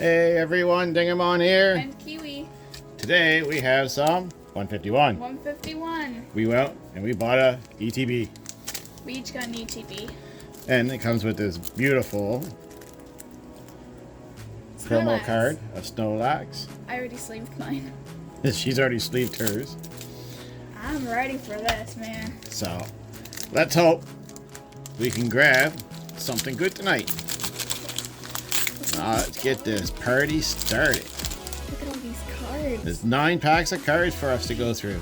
Hey everyone, Dingamon here. And Kiwi. Today we have some 151. 151. We went and we bought a ETB. We each got an ETB. And it comes with this beautiful promo Snorlax. card of Snorlax. I already sleeved mine. She's already sleeved hers. I'm ready for this, man. So let's hope we can grab something good tonight. Now let's get this party started. Look at all these cards. There's 9 packs of cards for us to go through.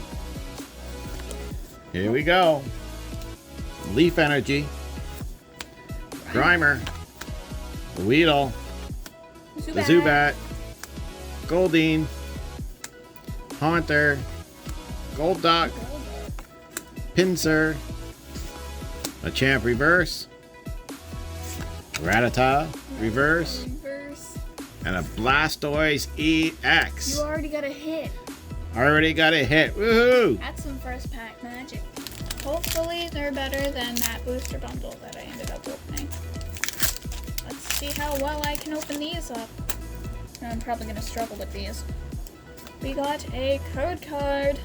Here we go. Leaf Energy, Grimer, Weedle, the Zubat, Goldeen, Haunter, Golduck, Pinsir, Machamp Reverse, Rattata Reverse, and a Blastoise EX. You already got a hit. Already got a hit. Woohoo! That's some first pack magic. Hopefully they're better than that booster bundle that I ended up opening. Let's see how well I can open these up. I'm probably going to struggle with these. We got a code card.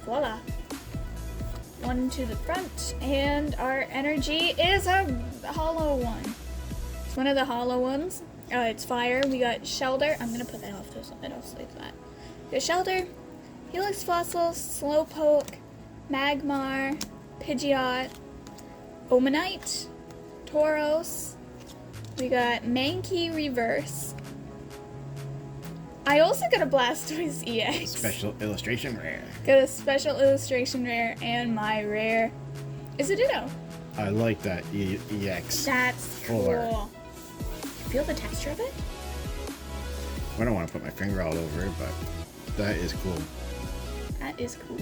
Voila. One to the front. And our energy is a hollow one. It's one of the hollow ones. It's fire. We got Shelter. I'm going to put that off to the side. I'll sleep that. We got Shelter, Helix Fossil, Slowpoke, Magmar, Pidgeot, Omanite, Tauros. We got Mankey Reverse. I also got a Blastoise EX. Special illustration rare. Got a special illustration rare, and my rare is a Ditto. I like that EX. That's Fuller. cool. Feel the texture of it? I don't want to put my finger all over it, but that is cool. That is cool.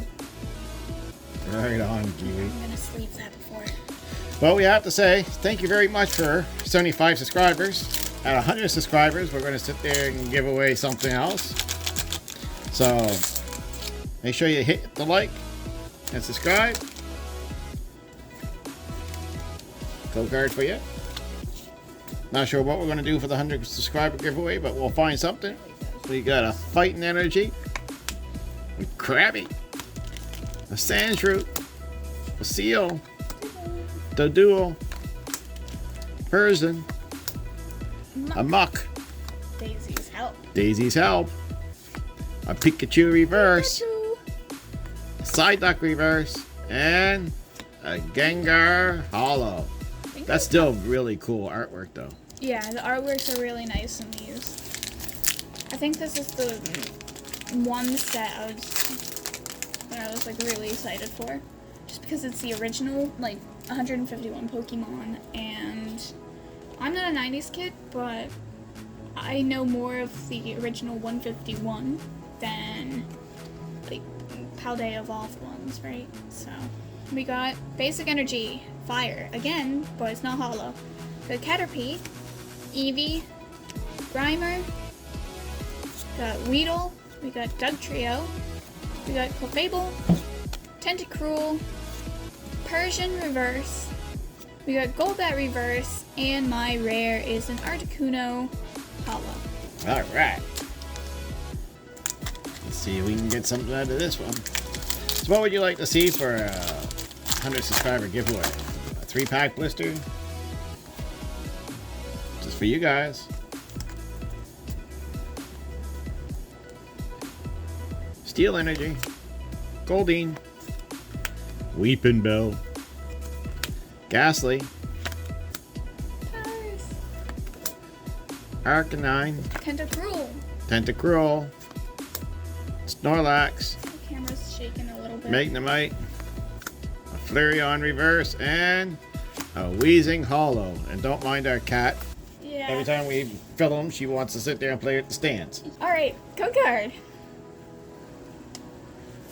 Right on, Kiwi. I'm gonna sleeve that before. Well, we have to say thank you very much for 75 subscribers. At 100 subscribers, we're going to sit there and give away something else. So make sure you hit the like and subscribe. Code card for you. Not sure what we're going to do for the 100 subscriber giveaway, but we'll find something. We got a Fighting Energy, a Krabby, a Sandshrew, a Seal, the Duel, Persian, a Muck, Daisy's Help. Daisy's Help, a Pikachu Reverse, a Psyduck Reverse, and a Gengar Hollow. That's still really cool artwork though. Yeah, the artworks are really nice in these. I think this is the one set I was like really excited for. Just because it's the original, like 151 Pokemon, and I'm not a 90s kid, but I know more of the original 151 than like Paldea Evolved ones, right? So we got Basic Energy, Fire, again, but it's not hollow. We got Caterpie, Eevee, Grimer, got Weedle, we got Dugtrio, we got Clefable, Tentacruel, Persian Reverse, we got Golbat Reverse, and my rare is an Articuno Hollow. Alright. Let's see if we can get something out of this one. So what would you like to see for a 100 subscriber giveaway? A 3-pack blister? Just for you guys. Steel Energy, Goldeen, Weepin' Bell, Ghastly, Powers. Arcanine, Tentacruel. Tentacruel, Snorlax, The camera's shaking a little bit. Magnemite, a Flareon Reverse, and a Wheezing Hollow. And don't mind our cat. Yeah. Every time we film, she wants to sit there and play at the stands. Alright, code card.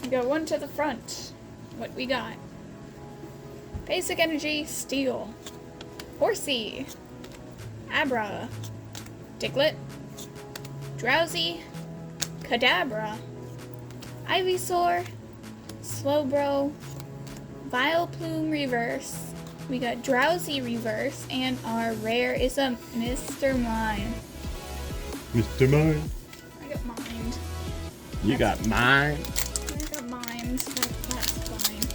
We got one to the front. What we got? Basic Energy, Steel, Horsey, Abra, Diglett, Drowsy, Kadabra, Ivysaur, Slowbro, Vileplume Reverse, We got Drowsy Reverse, and our rare is a Mr. Mime. Mr. Mime. I got mined. You got mine. I got mined. That's fine.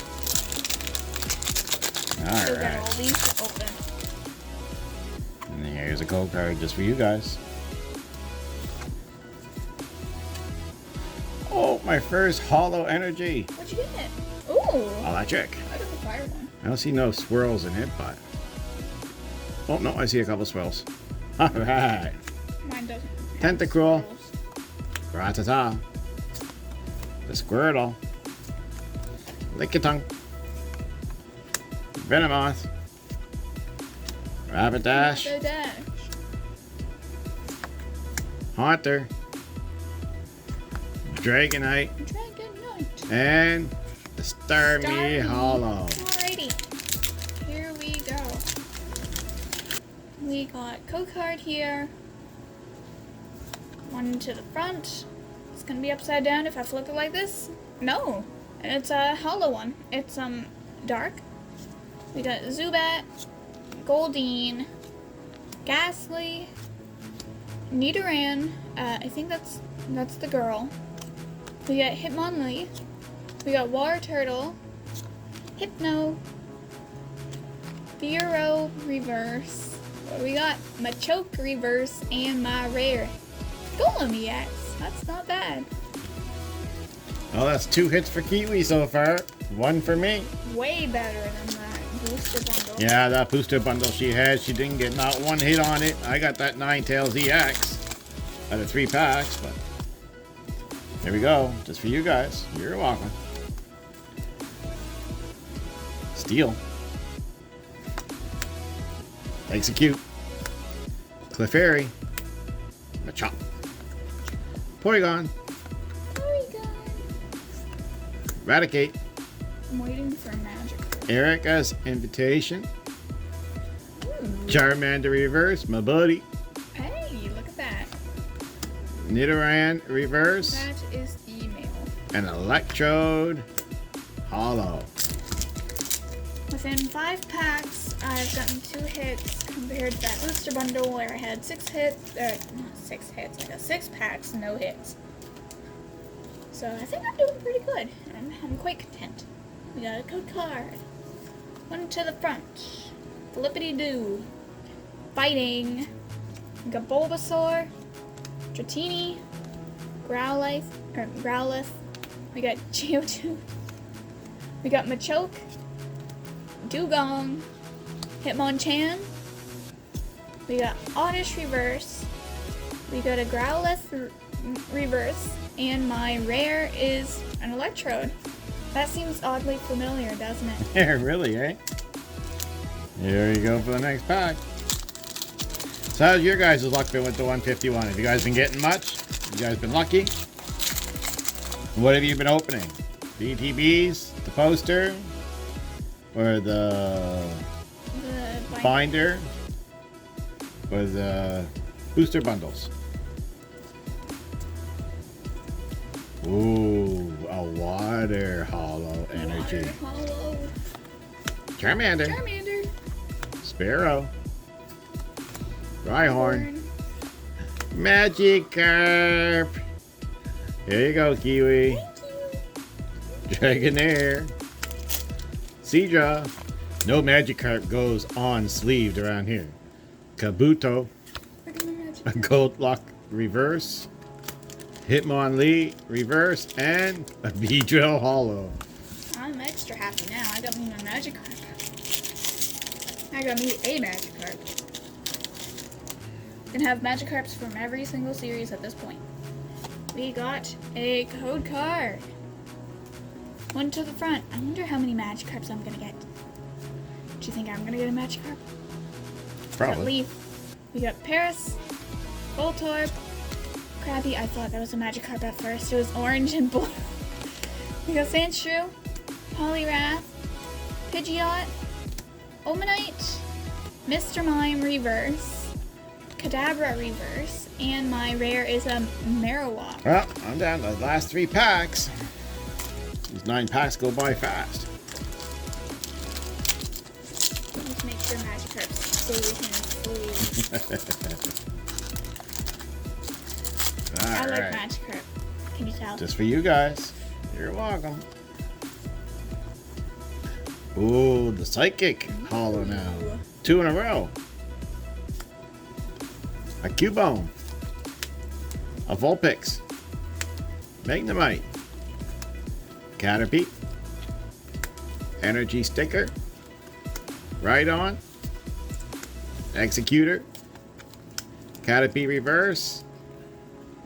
All Still got right. all these to open. And here's a gold card just for you guys. Oh, my first hollow energy. What'd you get? Ooh. Electric. I got the fire one. I don't see no swirls in it, but... Oh, no, I see a couple swirls. All right. Mine doesn't. have Tentacruel. swirls. Ratata. The Squirtle. Lickitung. Venomoth. Rapidash. Rapidash. Haunter. Dragonite. Dragonite. And the Starmie Starmie. Hollow. Alrighty. Here we go. We got code card here. One to the front. It's gonna be upside down if I flip it like this. No. And it's a hollow one. It's dark. We got Zubat, Goldeen, Ghastly, Nidoran. I think that's the girl. We got Hitmonlee. We got Water Turtle, Hypno, Bureau Reverse. We got Machoke Reverse and my rare Golem EX. That's not bad. Well, that's 2 hits for Kiwi so far. 1 for me. Way better than that booster bundle. Yeah, that booster bundle she had, she didn't get not 1 hit on it. I got that Ninetales EX out of 3 packs, but there we go. Just for you guys. You're welcome. Steel. Execute. Clefairy. Machop. Porygon. Eradicate. I'm waiting for magic. Erica's Invitation. Charmander Reverse, my buddy. Hey, look at that. Nidoran Reverse. That is the mail. And Electrode Hollow. Within 5 packs, I've gotten 2 hits compared to that booster bundle where I had 6 hits. Not 6 hits. I got 6 packs, no hits. So I think I'm doing pretty good. I'm quite content. We got a code card. One to the front. Flippity-doo. Fighting. We got Bulbasaur. Dratini. Growlithe. We got Geodude. We got Machoke. Dugong. Hitmonchan. We got Oddish Reverse. We got a Growlithe Reverse. And my rare is an Electrode. That seems oddly familiar, doesn't it? Yeah, really, eh? Here you go for the next pack. So how's your guys' luck been with the 151? Have you guys been getting much? You guys been lucky? What have you been opening? The ETBs? The poster? Or the binder? Or the booster bundles? Ooh, a water hollow energy. Water hollow. Charmander. Charmander. Sparrow. Rhyhorn. Magikarp. Here you go, Kiwi. Thank you. Dragonair. Seadra. No Magikarp goes on sleeved around here. Kabuto. Look at my magic. A Goldlock Reverse. Hitmonlee Reverse. And a Beedrill Hollow. I'm extra happy now. I got me my Magikarp. I got me a Magikarp. Can have Magikarps from every single series at this point. We got a code card. One to the front. I wonder how many Magikarps I'm gonna get. Do you think I'm gonna get a Magikarp? Probably. Got Leaf. We got Paris, Voltorb, Krabby. I thought that was a Magikarp at first. It was orange and blue. We got Sandshrew, Poliwrath, Pidgeot, Omanite, Mr. Mime Reverse, Kadabra Reverse, and my rare is a Marowak. Well, I'm down to the last 3 packs. These 9 packs go by fast. Let's make sure Magikarp's safe and I like right. Magikarp. Can you tell? Just for you guys. You're welcome. Ooh, the Psychic Hollow now. 2 in a row. A Cubone. A Vulpix. Magnemite. Caterpie. Energy Sticker. Rhydon. Executor. Caterpie Reverse.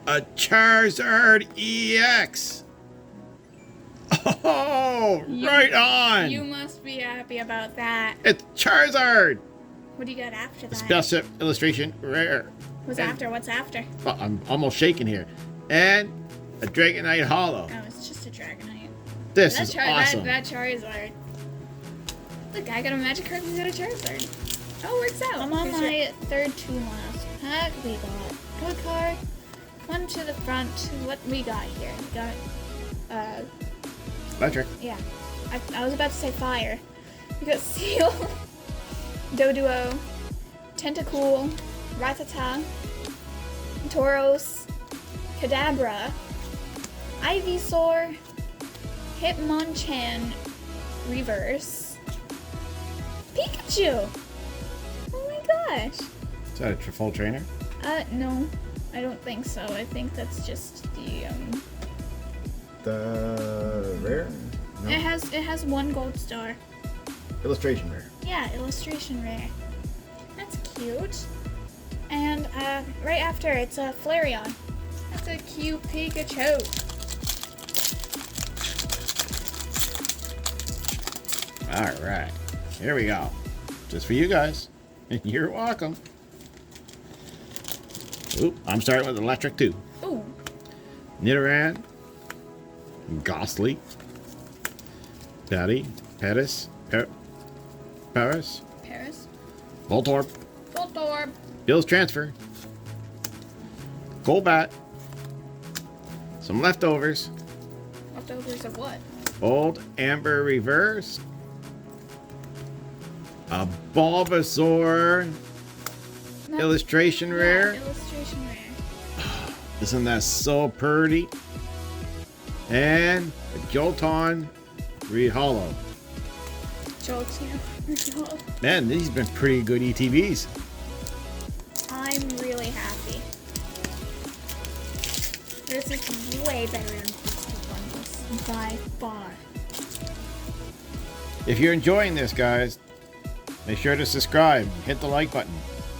A Charizard EX. Oh, right on. You must be happy about that. It's Charizard. What do you got after that? Special illustration rare. What's after? What's after? Oh, I'm almost shaking here. And a Dragonite Hollow. Oh, it's just a Dragonite. This is awesome. That Charizard. Look, I got a Magikarp, you got a Charizard. Oh, it works out. I'm on my third to last pack. We got code card. One to the front. What we got here? We got Electric. yeah. I was about to say fire. We got Seal, Doduo, Tentacool, Rattata, Tauros, Kadabra, Ivysaur, Hitmonchan Reverse, Pikachu! Oh my gosh! Is that a full trainer? No. I don't think so. I think that's just The rare? No. It has one gold star. Illustration rare. Yeah, illustration rare. That's cute. And right after it's a Flareon. That's a cute Pikachu. Alright. Here we go. Just for you guys. You're welcome. Oop, I'm starting with electric too. Ooh. Nidoran. Ghostly. Betty. Pettis. Paris. Paris. Voltorb. Voltorb. Bill's Transfer. Golbat. Some leftovers. Leftovers of what? Old Amber Reverse. A Bulbasaur. Illustration Yeah, rare. illustration rare. Isn't that so pretty? And a Jolton Hollow. Jolteon. Man, these have been pretty good ETBs. I'm really happy. This is way better than Pokemon Bundles, by far. If you're enjoying this, guys, make sure to subscribe. Hit the like button.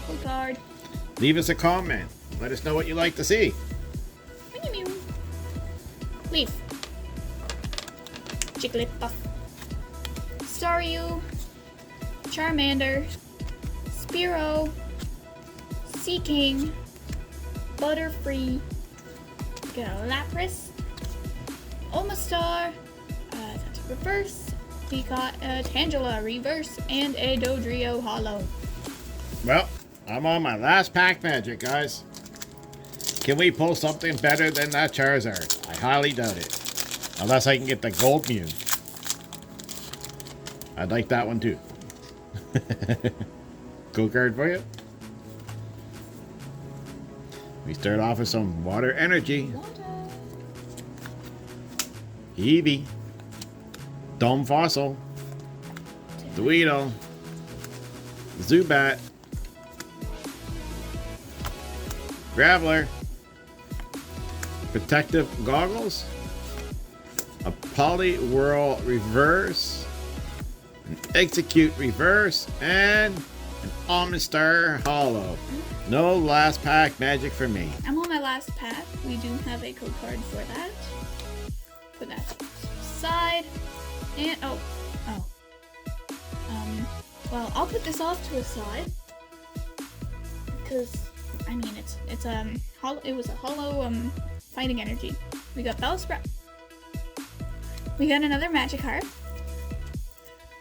Code card. Leave us a comment. Let us know what you'd like to see. Leaf. Jigglypuff. Staryu. Charmander. Spearow. Seaking. Butterfree. Got a Lapras. Omastar. That's a reverse. We got a Tangela reverse and a Dodrio hollow. Well, I'm on my last pack magic, guys. Can we pull something better than that Charizard? I highly doubt it. Unless I can get the Gold Mew. I'd like that one too. Go card for you. We start off with some Water Energy. Eevee. Dome Fossil. Dweedle. Zubat. Graveler. Protective Goggles. A Poliwhirl Reverse. An Execute Reverse. And an Omastar Hollow. No last pack magic for me. I'm on my last pack. We do have a code card for that. Put that to the side. And well, I'll put this off to the side because I mean it's hollow. It was a hollow fighting energy. We got Bellsprout. We got another Magikarp.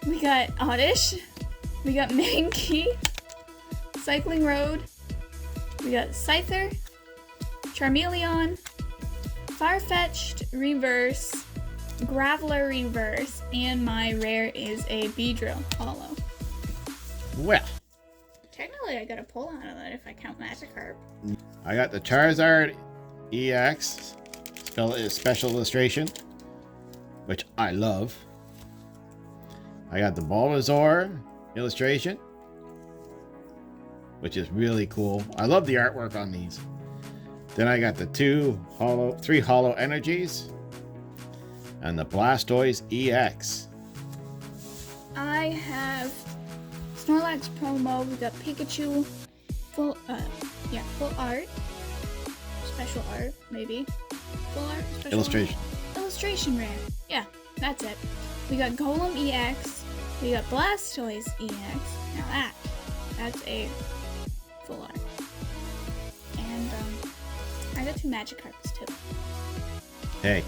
We got Oddish. We got Mankey. Cycling Road. We got Scyther. Charmeleon. Farfetch'd Reverse. Graveler Reverse, and my rare is a Beedrill Hollow. Well, Technically, I got a pull out of that if I count Magikarp. I got the Charizard EX special illustration, which I love. I got the Bulbasaur illustration, which is really cool. I love the artwork on these. Then I got the three hollow energies and the Blastoise EX. I have Snorlax promo. We got Pikachu full art, special art maybe, full art, special Illustration. Art? Illustration rare. Yeah, that's it. We got Golem EX. We got Blastoise EX. Now that's a full art. And I got 2 Magikarps too. Hey,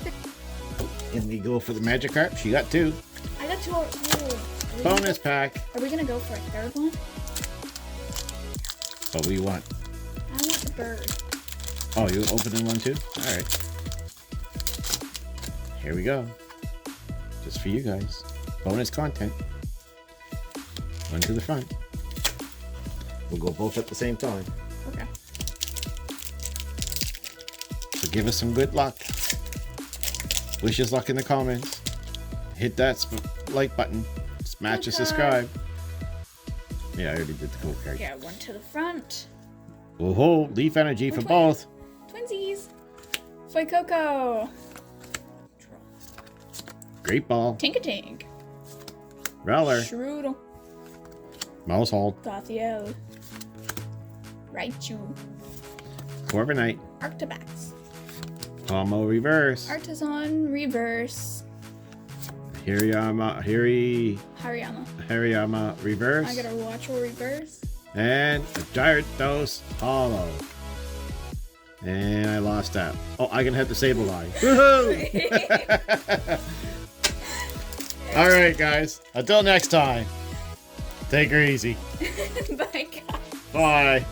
and we go for the Magikarp. She got 2. I got 2. Bonus pack. Are we gonna go for a third one? What do you want? I want the bird. Oh, you opening one too? All right. Here we go. Just for you guys. Bonus content. One to the front. We'll go both at the same time. Okay. So give us some good luck. Wish us luck in the comments. Hit that like button. Smash and subscribe. Yeah, I already did the code card. Yeah, one to the front. Whoa, leaf energy for both. Twinsies. Fuecoco. Great ball. Tinkatink. Rowler. Shroodle. Mousehold. Gothiel. Raichu. Corviknight. Arctobax. Pomo reverse. Artisan reverse. Hariyama reverse. I got a Watchel reverse. And a Gyarados hollow. And I lost that. Oh, I can hit the Sableye. Woohoo! Alright, guys. Until next time. Take her easy. Bye, guys. Bye.